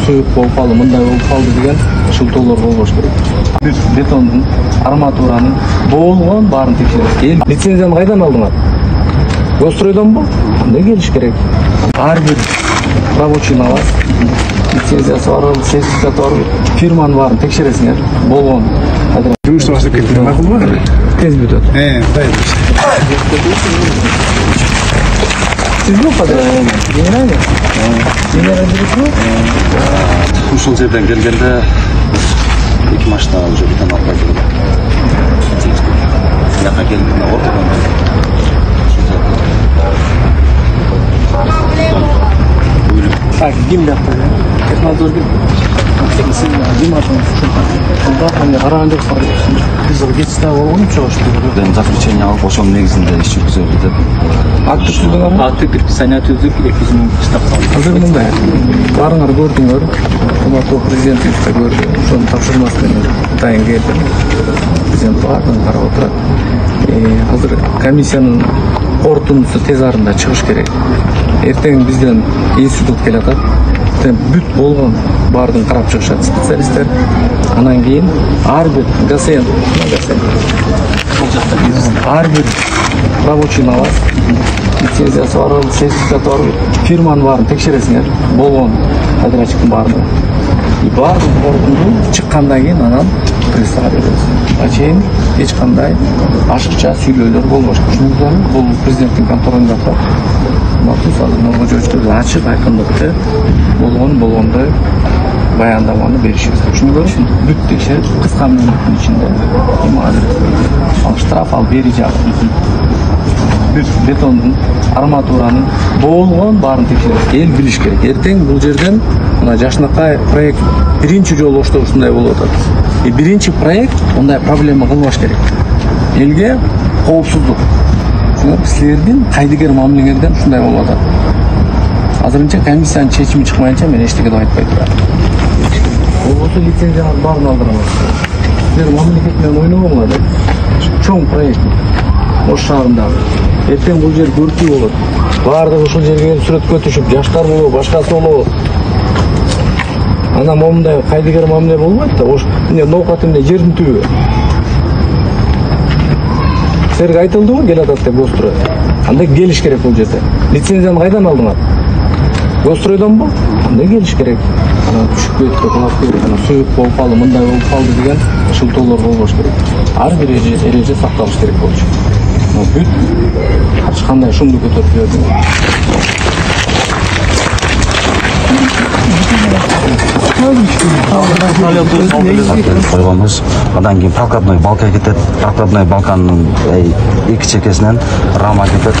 суюк болуп калды, мындай болуп калды деген шылтоолор болбош керек. Бетондун, арматуранын болгон баарын текшерет. Лицензияны кайдан алдыңар? Гостройдонбу? Андай келиш керек. Ар бир рабочийни аласыз. Лицензиясы бар, сертификаты бар. Фирманын баарын текшересиңер. Болгон. Жумушту баштап кеттим, макулбу? Тез бүтөт. Кудай. Сизби кадыр? Генеральный? Генеральный? Ушул жерден келгенде эки машина уже бетон алып келди. Жака келгенде ортодон Так, ким жакта? Технодор ким? Караган жоксуңар. Биз кетиште болгон чогушту. Заключение алып ошонун негизинде иш жүргүзөлдү деп. Акт түздүңөрбү? Акты предписание түздүк 200 миң штраф салдык. Азыр мындай. Барыңар көрдүңөр. Урматтуу президентибиз да көрдү. Ошонун тапшырмасы менен дайын келди. Президент баарын карап отурат. Азыр комиссиянын корутундусу тез арында чыгыш керек. Эртең бизден институт келатат. Бүт болгон баардын карап чыгышат специалисттер. Анан кийин ар бир ГСН, ар бир рабочийни аласыз. Лицензиясы бар, сертификаты бар. Фирманын баарын текшересиңер. Болгон подрядчиктин баардыгы. Баардык корутунду чыккандан кийин анан прессага беребиз. Чейин эч кандай ашыкча сүйлөөлөр болбош. Түшүнүңүздөрбү? Бул президенттин контролунда турат. Мактусалуу ачык айкындыкты болгондой баяндаманы беришибиз. Түшүнүңүзбү? Бүт текшерип кыска мөөнөттүн ичинде штраф ал бери жак. Бетондун, арматуранын болгон баарын текшерет. Эл билиш керек. Эртең бул жерден мына Жашнакай проект биринчи жолу ошто ушундай болуп атат. Биринчи проект мындай проблема кылбаш керек. Элге коопсуздук. Силердин кайдыгер мамилеңерден ушундай болуп атат. Азырынча комиссиянын чечими чыкмайынча мен эчтеке деп айтпай турам. Болбосо лицензиянын баарын алдырамыз. Силер мамлекет менен ойнобоңор деп. Чоң проект. Ош шаарындагы. Эртең бул жер көркүй болот. Баардыгы ушул жерге келип сүрөткө түшүп, жаштар болобу, башкасы болобу. Анан момундай кайдыгер мамиле болбойт да. Ош ноокат эмне жердин түбү. Силерге айтылдыбы келатат деп Гострой? Андай келиш керек бул жерде. Лицензияны кайдан алдыңар? Гостройдонбу? Андай келиш керек. Түшүп кетти, кулап кетти, суюк болуп калды, мындай болуп калды деген шылтоолор болбош керек. Ар бир эреже сакталыш керек болчу. Бүт ар кандай шумду көтөрүп берди. Койгонбуз. Андан кийин прокладной балка кетет. Прокладной балканын эки чекесинен рама кетет.